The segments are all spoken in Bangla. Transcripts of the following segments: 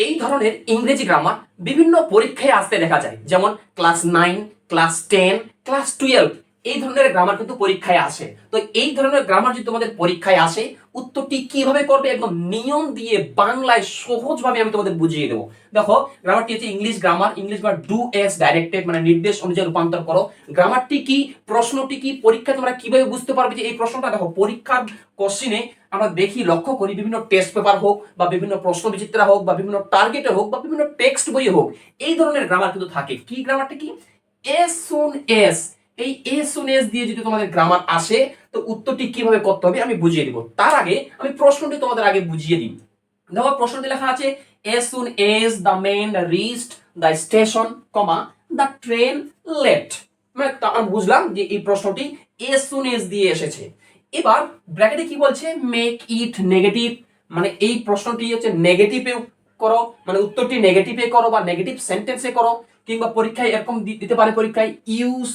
এই ধরনের ইংরেজি গ্রামার বিভিন্ন পরীক্ষায় আসতে দেখা যায়, যেমন ক্লাস 9, ক্লাস 10, ক্লাস 12 এই ধরনের গ্রামার কিন্তু পরীক্ষায় আসে। তো এই ধরনের গ্রামার যদি তোমাদের পরীক্ষায় আসে, উত্তরটি কিভাবে করবে একদম নিয়ম দিয়ে বাংলায় সহজভাবে আমি তোমাদের বুঝিয়ে দেবো। দেখো, গ্রামারটি হচ্ছে English grammar. English grammar do as directed, মানে নির্দেশ অনুযায়ী রূপান্তর করো। গ্রামারটি কি, প্রশ্নটি কি, পরীক্ষা তোমরা কিভাবে বুঝতে পারবে যে এই প্রশ্নটা। দেখো, পরীক্ষার কোশ্চিনে আমরা দেখি, লক্ষ্য করি, বিভিন্ন টেস্ট পেপার হোক বা বিভিন্ন প্রশ্ন বিচিত্রা হোক বা বিভিন্ন টার্গেটে হোক বা বিভিন্ন টেক্সট বইয়ে হোক, এই ধরনের গ্রামার কিন্তু থাকে। কি গ্রামারটা কি? S soon S. এই এস সুন এস দিয়ে যদি তোমাদের গ্রামার আসে, তো উত্তরটি কিভাবে করতে হবে আমি বুঝিয়ে দিব। তার আগে আমি প্রশ্নটি তোমাদের আগে বুঝিয়ে দিই। দেখো, প্রশ্নটি লেখা আছে as soon as the man reached the station, the train left। মানে আমি বুঝলাম যে এই প্রশ্নটি as soon as দিয়ে এসেছে। এবার ব্র্যাকেটে কি বলছে, মেক ইট নেগেটিভ, মানে এই প্রশ্নটি হচ্ছে নেগেটিভে করো, মানে উত্তরটি নেগেটিভে করো বা নেগেটিভ সেন্টেন্সে করো। কিংবা পরীক্ষায় এরকম দিতে পারে, পরীক্ষায় ইউজ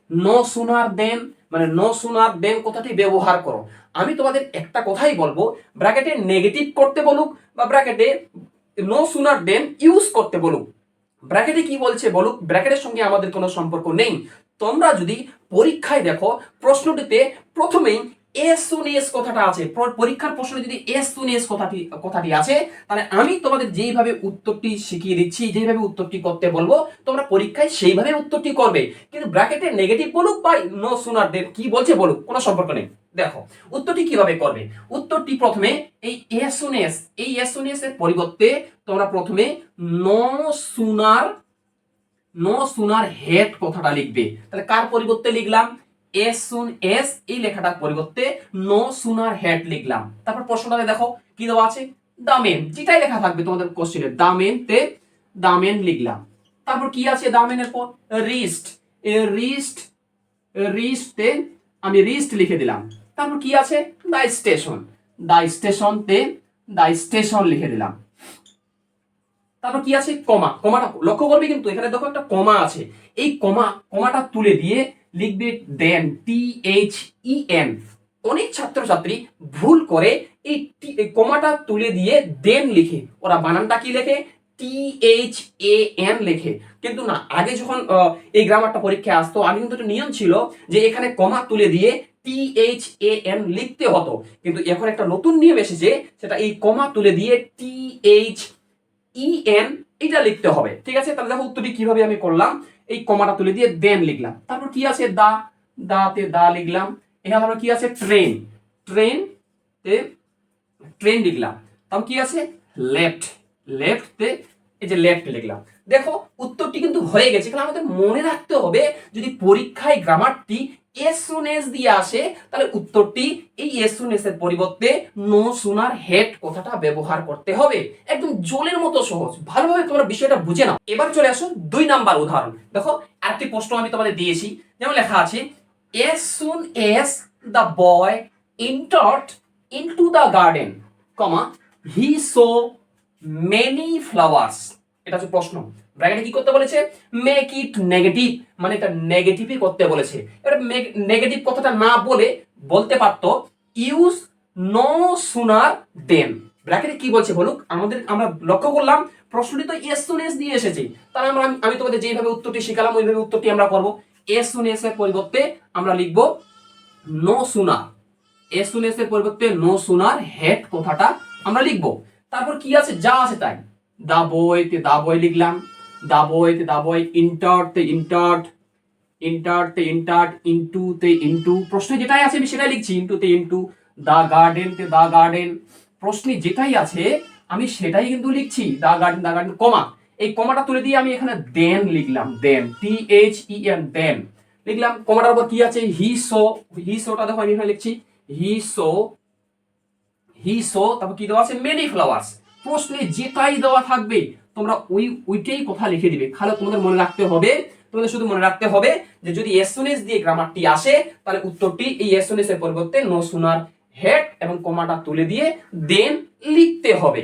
নো সুনার দেন, মানে নো সুনার দেন কথাটি ব্যবহার করো। আমি তোমাদের একটা কথাই বলবো, ব্র্যাকেটে নেগেটিভ করতে বলুক বা ব্র্যাকেটে নো সুনার দেন ইউজ করতে বলুক, ব্র্যাকেটে কি বলছে বলুক, ব্র্যাকেটের সঙ্গে আমাদের কোনো সম্পর্ক নেই। তোমরা যদি পরীক্ষায় দেখো, প্রশ্নটিতে প্রথমেই এস সুন এস কথাটা আছে, পরীক্ষার প্রশ্নে যদি এস সুন এস কথাটি আছে, তাহলে আমি তোমাদের যেইভাবে উত্তরটি শিখিয়ে দিচ্ছি, যেইভাবে উত্তরটি করতে বলবো, তোমরা পরীক্ষায় সেইভাবে উত্তরটি করবে। কিন্তু ব্র্যাকেটে নেগেটিভ বলুক বা নো সুনার দেন কি বলছে বলুক, কোনো সম্পর্ক নেই। দেখো উত্তরটি কিভাবে করবে। উত্তরটি প্রথমে এই এস সুন এস, এই এস সুন এস এর পরিবর্তে তোমরা প্রথমে no sooner, no sooner had কথাটা লিখবে। তাহলে কার পরিবর্তে লিখলাম? এস সুন এস, এই লেখাটার পরিবর্তে নো সুনার হেড লিখলাম। তারপর প্রশ্নটাতে দেখো কি দেওয়া আছে, দা মেন, যেটাই লেখা থাকবে তোমাদের কোশ্চেনে, দা মেন তে দা মেন লিখলাম। তারপর কি আছে দা মেনের পর, রিস্ট, রিস্ট, রিস্ট তে আমি রিস্ট লিখে দিলাম। তারপর কি আছে, দা স্টেশন, দা স্টেশন তে দা স্টেশন লিখে দিলাম। তারপর কি আছে, কমা, কমাটা লক্ষ্য করবে কিন্তু এখানে দেখো একটা কমা আছে। এই কমাটা তুলে দিয়ে লিখবে দেন, টি এইচ ই এন। অনেক ছাত্রছাত্রী ভুল করে এই কমাটা তুলে দিয়ে দেন লিখে, ওরা বানানটা কি লেখে, টি এইচ এ এন লেখে। কিন্তু না, আগে যখন এই গ্রামারটা পরীক্ষায় আসতো, আগে কিন্তু একটা নিয়ম ছিল যে এখানে কমা তুলে দিয়ে টি এইচ এ এন লিখতে হতো। কিন্তু এখন একটা নতুন নিয়ম এসেছে, সেটা এই কমা তুলে দিয়ে টি এইচ ই এন এটা লিখতে হবে। ঠিক আছে, তাহলে দেখো উত্তরটি কিভাবে আমি করলাম, এই কমাটা তুলে দিয়ে দেন লিখলাম। তারপর কি আছে, দা, দাতে দা লিখলাম। এখানে তারপর কি আছে, ট্রেন, ট্রেন তে ট্রেন লিখলাম। তারপর কি আছে, লেফট, লেফট তে এই যে লেফট লিখলাম। দেখো উত্তরটি কিন্তু হয়ে গেছে। এখানে আমাদের মনে রাখতে হবে, যদি পরীক্ষায় গ্রামারটি এস সুন এস দিয়ে আসে, তাহলে উত্তরটি এই এস সুন এস এর পরিবর্তে নো সুনার হেড কথাটা ব্যবহার করতে হবে। একদম জলের মতো সহজ, ভালোভাবে তোমরা বিষয়টা বুঝে নাও। এবার চলে আসো 2 নাম্বার উদাহরণ। দেখো আরেকটি প্রশ্ন আমি তোমাদের দিয়েছি, যেমন লেখা আছে S soon S the boy entered into the garden, he saw many flowers। এটা হচ্ছে প্রশ্ন। ব্র্যাকেটে কি করতে বলেছে, মেক ইট নেগেটিভ, মানে এটা নেগেটিভই করতে বলেছে। এবার নেগেটিভ কথাটা না বলে বলতে পারতো ইউজ নো সুনার দেন। ব্র্যাকেটে কি বলছে বলুক, আমরা লক্ষ্য করলাম প্রশ্নটি তো এস সুন এস দিয়ে এসেছে, তাহলে আমি তোমাদের যেইভাবে উত্তরটি শিখালাম ওইভাবে উত্তরটি আমরা করব। এস সুন এস এর পরিবর্তে আমরা লিখব no sooner, as soon as এর পরিবর্তে নো সুনার হেড কথাটা আমরা লিখব। তারপর কি আছে, যা আছে তাই, দা বয় তে দা বয় লিখলাম, দা বয় তে দা বয়, ইন্টার্ড তে ইন্টার্ড, ইন্টার্ড তে ইন্টার্ড, ইনটু তে ইনটু, প্রশ্নে যেটাই আছে আমি সেটাই লিখছি, ইনটু তে ইনটু, দা গার্ডেন তে দা গার্ডেন, প্রশ্নে যেটাই আছে আমি সেটাই কিন্তু লিখছি, দা গার্ডেন, দা গার্ডেন, কমা, এই কমাটা তুলে দিয়ে আমি এখানে দেন লিখলাম, দেন, টি এইচ ই এন, দেন লিখলাম। কমাটার উপর কি আছে, হি সো, হি সোটা দেখো আমি এখানে লিখছি, হি সো, হি সো, তারপর কি দেওয়া আছে, মেনি ফ্লাওয়ার্স। প্রশ্নে যেটাই দেওয়া থাকবে তোমরা ওইটাই কথা লিখে দিবে। খালি তোমাদের মনে রাখতে হবে, তোমাদের শুধু মনে রাখতে হবে যে যদি এস সুন এস দিয়ে গ্রামারটি আসে, তাহলে উত্তরটি এই এস সুন এস এর পরিবর্তে নো সুনার হেড এবং কমাটা তুলে দিয়ে দেন লিখতে হবে।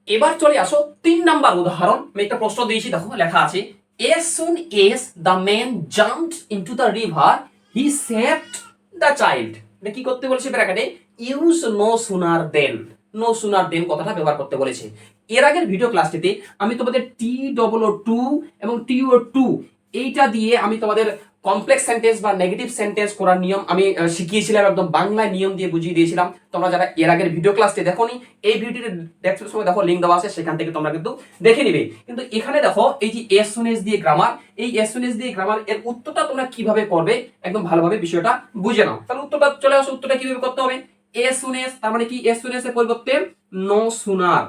এবার চলে আসো 3 নাম্বার উদাহরণ। আমি একটা প্রশ্ন দিয়েছি, দেখো লেখা আছে as soon as the man jumped into the river, he saved the child। এটা কি করতে বলেছে ব্র্যাকেটে, ইউজ নো সুনার দেন, নো সুনার দেন কথাটা ব্যবহার করতে বলেছে। এর আগের ভিডিও ক্লাসটিতে আমি তোমাদের TOO2 এবং TO2 এইটা দিয়ে আমি তোমাদের কমপ্লেক্স সেন্টেন্স বা নেগেটিভ সেন্টেন্স করার নিয়ম আমি শিখিয়েছিলাম, একদম বাংলায় নিয়ম দিয়ে বুঝিয়ে দিয়েছিলাম। তোমরা যারা এর আগের ভিডিও ক্লাসটি দেখোনি, এই ভিডিওটি দেখতে সময় দেখো, লিংক দেওয়া আছে, সেখান থেকে তোমরা কিন্তু দেখে নিবে। কিন্তু এখানে দেখো এই যে এস ওয়ান এস দিয়ে গ্রামার, এই এস ওয়ান এস দিয়ে গ্রামার এর উত্তরটা তোমরা কিভাবে করবে একদম ভালোভাবে বিষয়টা বুঝে নাও। তাহলে উত্তরটা চলে আসো, উত্তরটা কিভাবে করতে হবে। এস ওয়ান এস তার মানে কি, এস ওয়ান এস এর পরিবর্তে no sooner,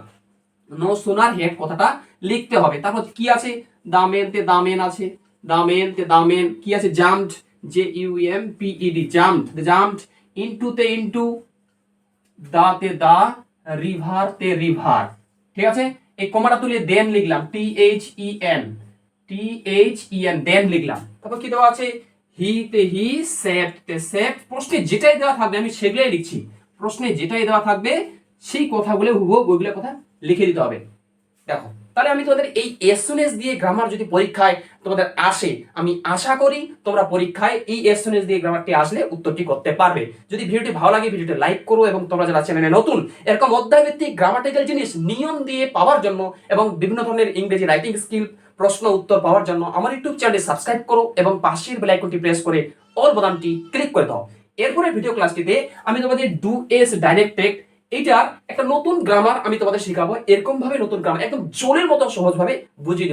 no sooner had কথাটা লিখতে হবে। তারপর কি আছে, দামেনতে দামেন আছে, দামেনতে দামেন কি আছে, জাম্পড, JUMPED, জাম্পড, জাম্পড, ইনটুতে ইনটু, দাতে দা, রিভার তে রিভার। ঠিক আছে, এই কমাটা তুলে দেন লিখলাম, THEN, দেন লিখলাম। তারপর কি দেওয়া আছে, হি তে হি, সেপ্ট তে সেপ্ট। প্রশ্নে যেটাই দেওয়া থাকবে আমি সেগুলাই লিখছি, প্রশ্নে যেটাই দেওয়া থাকবে সেই কথাগুলো হুবহু ওইগুলো কথা লিখে দিতে হবে। দেখো, তাহলে আমি তোমাদের এই এসএনএস দিয়ে গ্রামার যদি পরীক্ষায় তোমাদের আসে, আমি আশা করি তোমরা পরীক্ষায় এই এসএনএস দিয়ে গ্রামারটি আসলে উত্তরটি করতে পারবে। যদি ভিডিওটি ভালো লাগে ভিডিওটি লাইক করো, এবং তোমরা যারা চ্যানেলে নতুন এরকম অধ্যায়ভিত্তিক গ্রামাটিক্যাল জিনিস নিয়ম দিয়ে পাওয়ার জন্য এবং বিভিন্ন ধরনের ইংরেজি রাইটিং স্কিল প্রশ্ন উত্তর পাওয়ার জন্য আমার ইউটিউব চ্যানেলটি সাবস্ক্রাইব করো এবং পাশের বেল আইকনটি প্রেস করে অল বোতামটি ক্লিক করে দাও। এরপরে ভিডিও ক্লাসটিতে আমি তোমাদের ডু এস ডাইরেক্ট এইটা একটা নতুন গ্রামার আমি তোমাদের শেখাবো, এরকম ভাবে নতুন গ্রামার একদম জোরের মতো সহজ ভাবে বুঝিয়ে